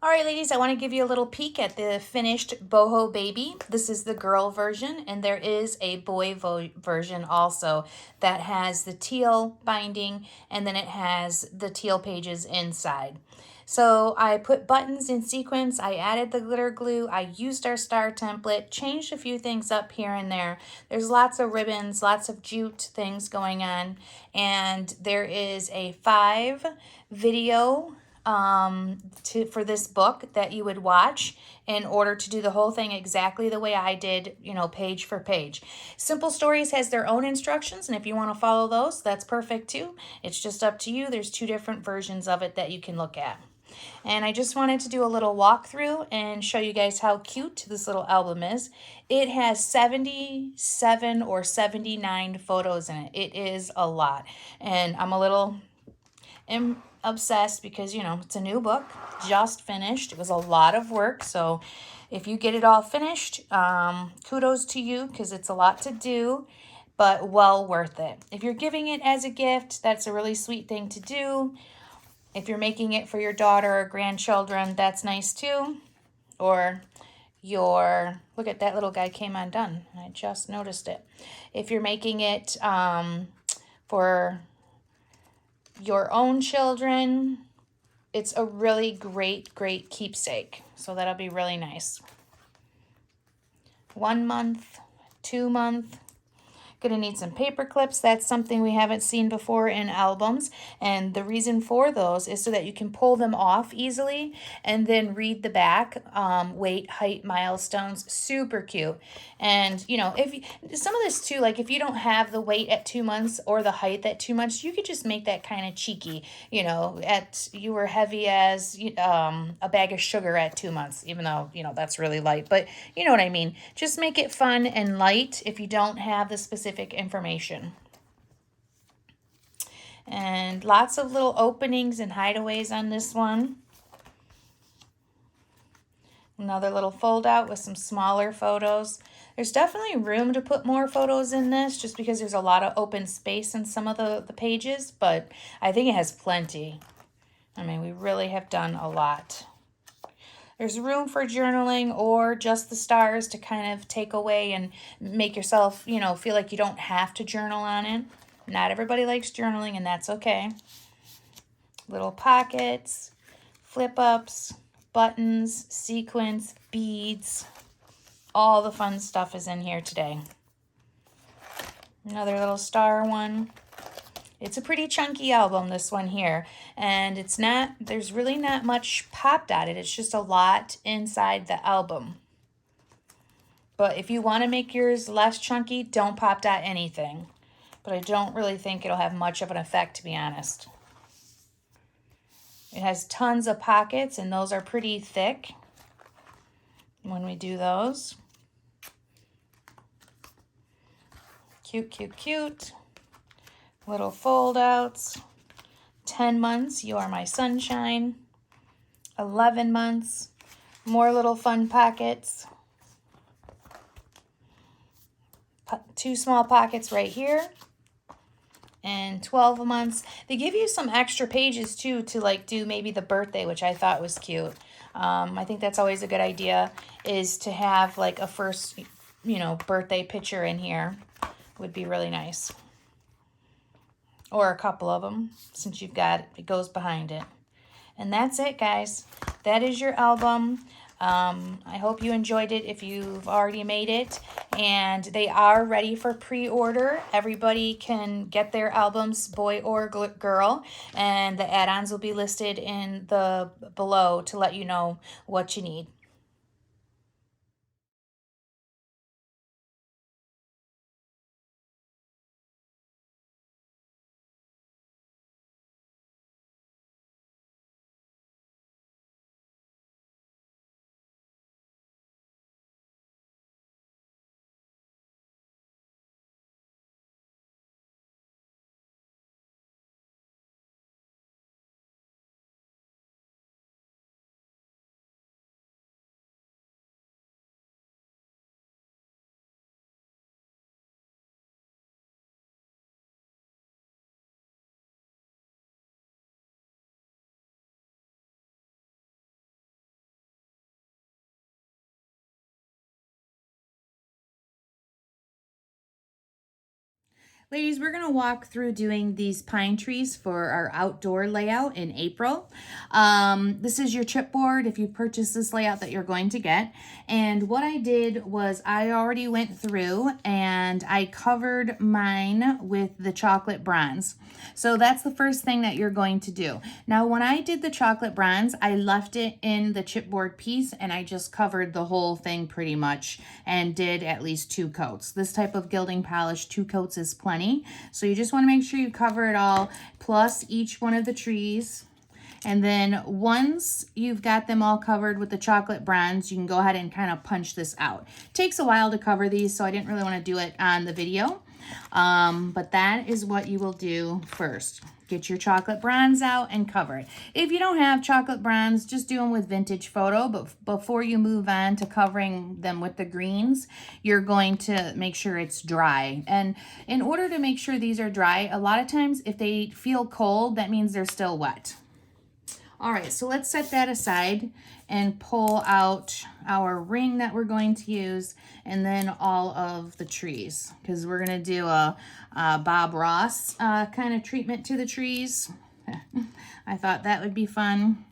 All right, ladies, I want to give you a little peek at the finished boho baby. This is the girl version, and there is a boy version also that has the teal binding, and then it has the teal pages inside. So I put buttons in sequence, I added the glitter glue, I used our star template, changed a few things up here and there. There's lots of ribbons, lots of jute things going on, and there is a 5 video for this book that you would watch in order to do the whole thing exactly the way I did, page for page. Simple Stories has their own instructions, and if you want to follow those, that's perfect too. It's just up to you. There's 2 different versions of it that you can look at. And I just wanted to do a little walkthrough and show you guys how cute this little album is. It has 77 or 79 photos in it. It is a lot. And I'm a little obsessed because, it's a new book, just finished. It was a lot of work. So if you get it all finished, kudos to you because it's a lot to do, but well worth it. If you're giving it as a gift, that's a really sweet thing to do. If you're making it for your daughter or grandchildren, that's nice too. Or look at that little guy came undone. I just noticed it. If you're making it for your own children, it's a really great keepsake. So that'll be really nice. 1 month, 2 month. Gonna need some paper clips. That's something we haven't seen before in albums, and the reason for those is so that you can pull them off easily and then read the back. Weight, height, milestones, super cute. And if some of this too, like if you don't have the weight at 2 months or the height at 2 months, you could just make that kind of cheeky. You were heavy as a bag of sugar at 2 months, even though that's really light, but you know what I mean. Just make it fun and light if you don't have the specific information. And lots of little openings and hideaways on this one. Another little fold out with some smaller photos. There's definitely room to put more photos in this just because there's a lot of open space in some of the pages, but I think it has plenty. I mean, we really have done a lot. There's room for journaling or just the stars to kind of take away and make yourself, feel like you don't have to journal on it. Not everybody likes journaling, and that's okay. Little pockets, flip ups, buttons, sequins, beads. All the fun stuff is in here today. Another little star one. It's a pretty chunky album, this one here, and there's really not much popped at it. It's just a lot inside the album. But if you want to make yours less chunky, don't pop dot anything. But I don't really think it'll have much of an effect, to be honest. It has tons of pockets, and those are pretty thick when we do those. Cute. Little fold outs. 10 months, you are my sunshine. 11 months, more little fun pockets. 2 small pockets right here. And 12 months. They give you some extra pages too to do maybe the birthday, which I thought was cute. I think that's always a good idea, is to have a first, birthday picture in here. Would be really nice. Or a couple of them, since you've got it goes behind it. And that's it, guys. That is your album. I hope you enjoyed it if you've already made it. And they are ready for pre-order. Everybody can get their albums, boy or girl. And the add-ons will be listed in the below to let you know what you need. Ladies, we're going to walk through doing these pine trees for our outdoor layout in April. This is your chipboard if you purchase this layout that you're going to get. And what I did was I already went through and I covered mine with the chocolate bronze. So that's the first thing that you're going to do. Now, when I did the chocolate bronze, I left it in the chipboard piece and I just covered the whole thing pretty much and did at least 2 coats. This type of gilding polish, 2 coats is plenty. So you just want to make sure you cover it all, plus each one of the trees. And then once you've got them all covered with the chocolate bronze, you can go ahead and kind of punch this out. It takes a while to cover these, so I didn't really want to do it on the video. But that is what you will do first. Get your chocolate bronze out and cover it. If you don't have chocolate bronze, just do them with vintage photo. But before you move on to covering them with the greens, you're going to make sure it's dry. And in order to make sure these are dry, a lot of times if they feel cold, that means they're still wet. All right, so let's set that aside and pull out our ring that we're going to use and then all of the trees, because we're going to do a Bob Ross kind of treatment to the trees. I thought that would be fun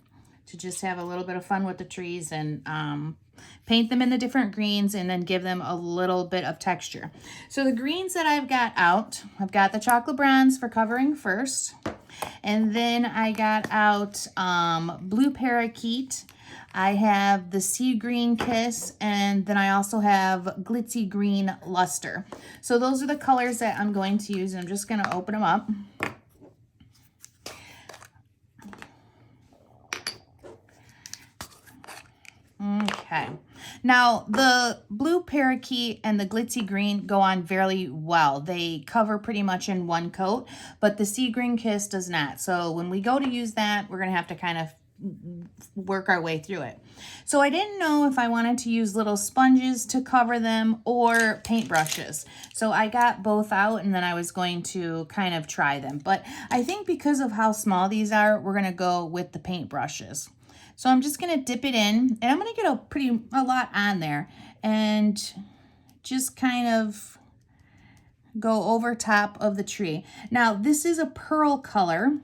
to just have a little bit of fun with the trees and paint them in the different greens and then give them a little bit of texture. So the greens that I've got out, I've got the chocolate bronze for covering first. And then I got out blue parakeet. I have the sea green kiss, and then I also have glitzy green luster. So those are the colors that I'm going to use. I'm just going to open them up. Okay. Now, the blue parakeet and the glitzy green go on very well. They cover pretty much in one coat, but the sea green kiss does not. So when we go to use that, we're going to have to kind of work our way through it. So I didn't know if I wanted to use little sponges to cover them or paintbrushes. So I got both out and then I was going to kind of try them. But I think because of how small these are, we're going to go with the paintbrushes. So I'm just going to dip it in, and I'm going to get a lot on there and just kind of go over top of the tree. Now, this is a pearl color.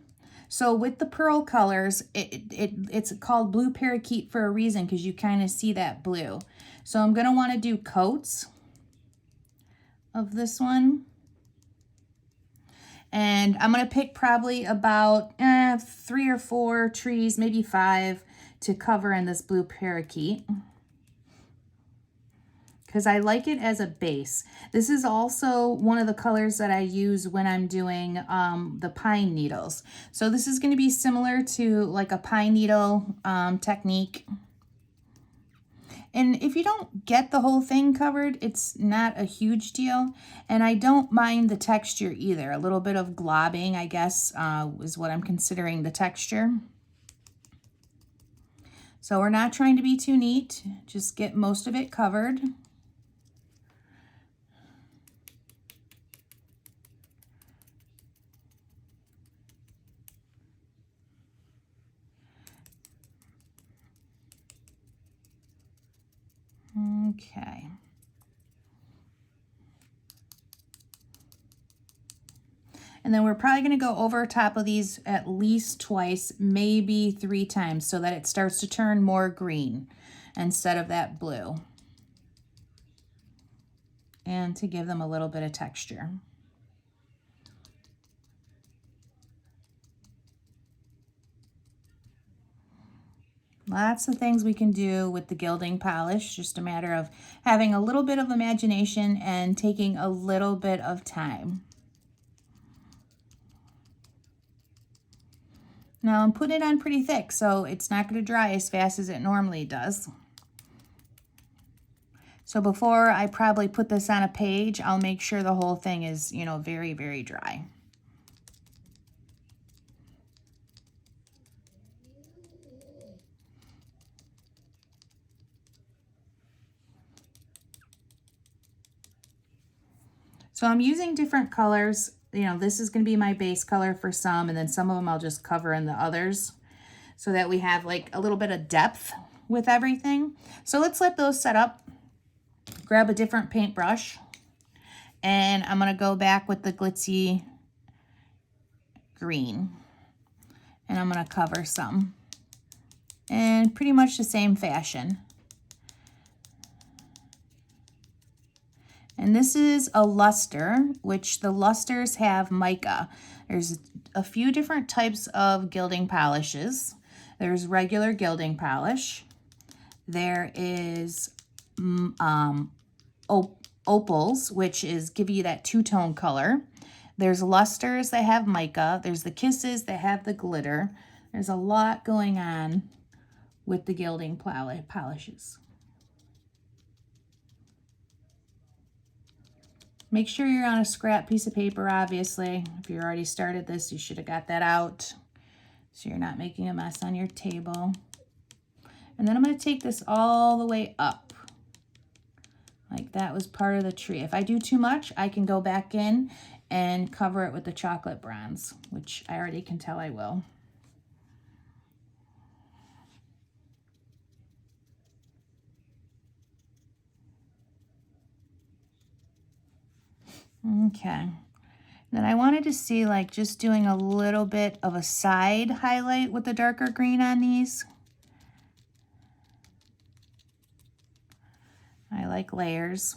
So with the pearl colors, it's called blue parakeet for a reason, because you kind of see that blue. So I'm going to want to do coats of this one. And I'm going to pick probably about 3 or 4 trees, maybe 5, to cover in this blue parakeet, because I like it as a base. This is also one of the colors that I use when I'm doing the pine needles. So this is going to be similar to like a pine needle technique. And if you don't get the whole thing covered, it's not a huge deal. And I don't mind the texture either. A little bit of globbing, I guess, is what I'm considering the texture. So we're not trying to be too neat. Just get most of it covered. Okay. And then we're probably going to go over top of these at least twice, maybe 3 times, so that it starts to turn more green instead of that blue. And to give them a little bit of texture. Lots of things we can do with the gilding polish, just a matter of having a little bit of imagination and taking a little bit of time. Now I'm putting it on pretty thick, so it's not going to dry as fast as it normally does. So before I probably put this on a page, I'll make sure the whole thing is, very, very dry. So I'm using different colors. This is going to be my base color for some, and then some of them I'll just cover in the others so that we have like a little bit of depth with everything. So let's let those set up. Grab a different paintbrush And I'm going to go back with the glitzy green. And I'm going to cover some. And pretty much the same fashion. And this is a luster, which the lusters have mica. There's a few different types of gilding polishes. There's regular gilding polish. There is opals, which is give you that two-tone color. There's lusters that have mica. There's the kisses that have the glitter. There's a lot going on with the gilding polishes. Make sure you're on a scrap piece of paper, obviously. If you already started this, you should have got that out so you're not making a mess on your table. And then I'm going to take this all the way up. Like that was part of the tree. If I do too much, I can go back in and cover it with the chocolate bronze, which I already can tell I will. Okay. Then I wanted to see like just doing a little bit of a side highlight with the darker green on these. I like layers.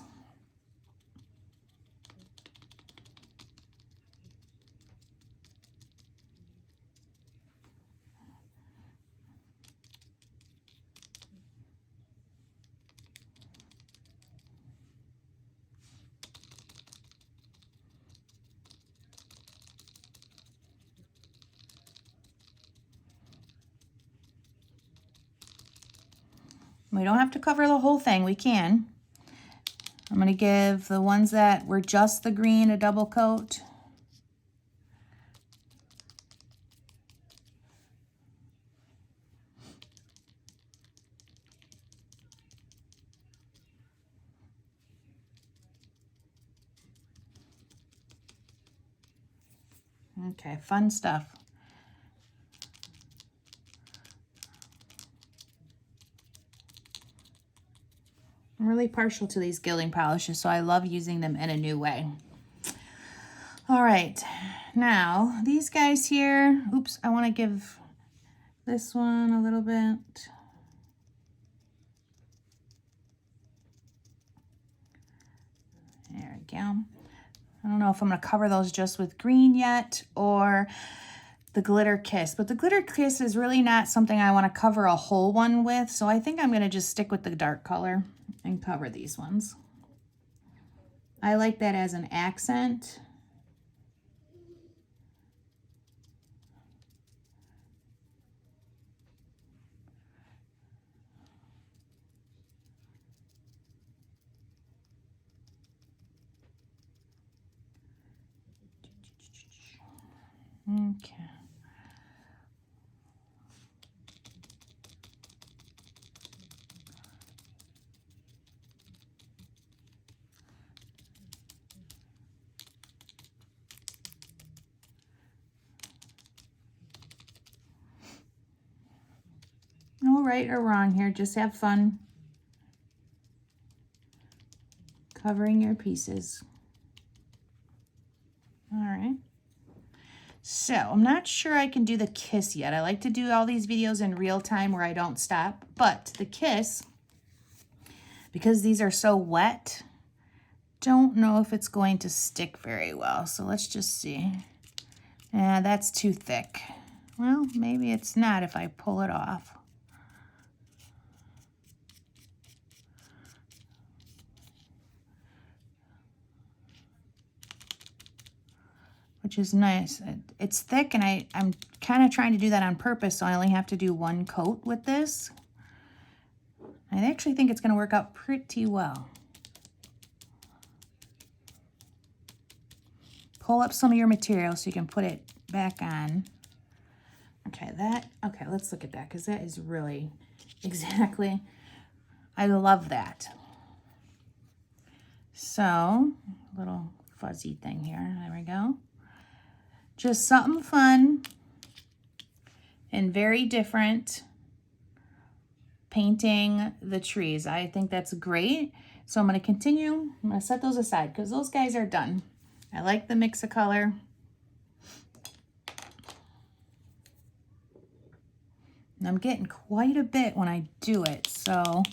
We don't have to cover the whole thing, we can. I'm going to give the ones that were just the green a double coat. Okay, fun stuff. I'm really partial to these gilding polishes, so I love using them in a new way. All right, now these guys here, oops, I want to give this one a little bit. There we go. I don't know if I'm going to cover those just with green yet or the glitter kiss, but the glitter kiss is really not something I want to cover a whole one with, so I think I'm going to just stick with the dark color and cover these ones. I like that as an accent. Okay. No right or wrong here, just have fun covering your pieces. All right. So I'm not sure I can do the kiss yet. I like to do all these videos in real time where I don't stop, but the kiss, because these are so wet, don't know if it's going to stick very well. So let's just see. Yeah, that's too thick. Well, maybe it's not if I pull it off. Which is nice. It's thick, and I'm kind of trying to do that on purpose, so I only have to do one coat with this. I actually think it's going to work out pretty well. Pull up some of your material so you can put it back on. Okay, let's look at that, because that is really exactly, I love that. So, little fuzzy thing here, there we go. Just something fun and very different, painting the trees. I think that's great. So I'm going to continue. I'm going to set those aside because those guys are done. I like the mix of color. And I'm getting quite a bit when I do it, so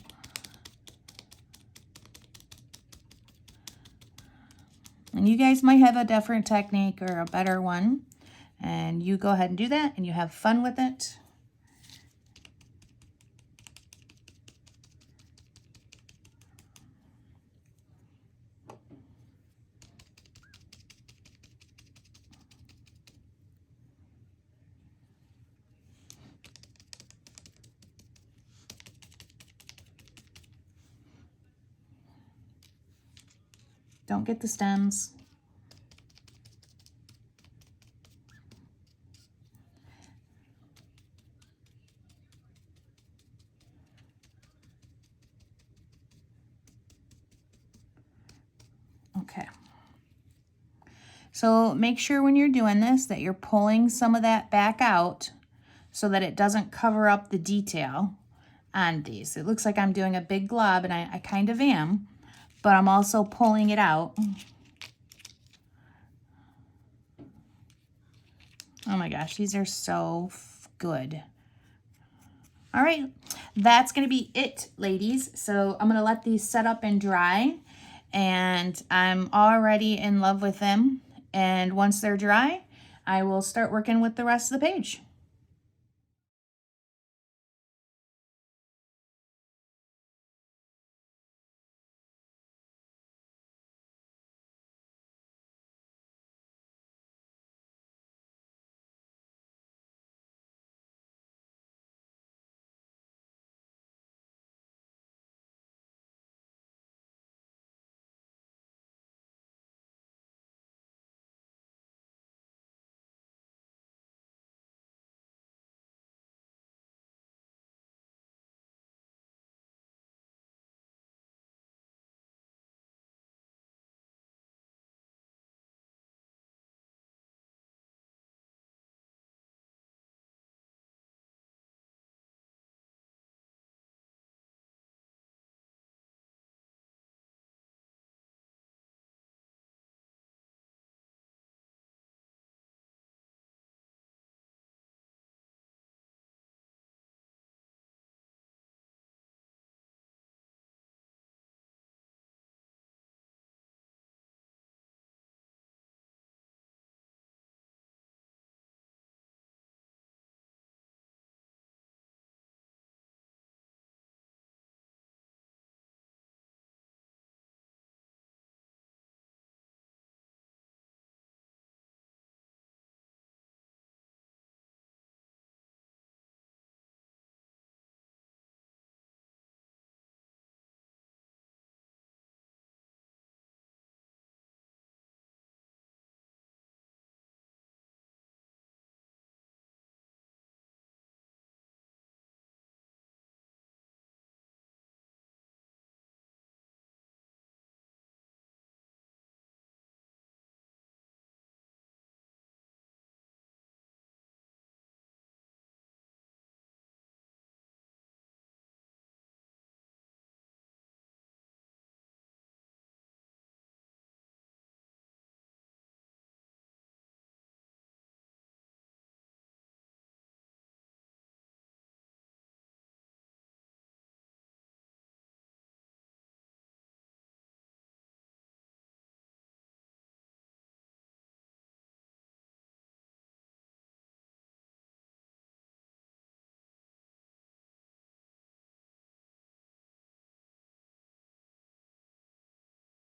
and you guys might have a different technique or a better one, and you go ahead and do that and you have fun with it. Don't get the stems. Okay. So make sure when you're doing this that you're pulling some of that back out so that it doesn't cover up the detail on these. It looks like I'm doing a big glob, and I kind of am, but I'm also pulling it out. Oh my gosh, these are so good. All right, that's gonna be it, ladies. So I'm gonna let these set up and dry, and I'm already in love with them. And once they're dry, I will start working with the rest of the page.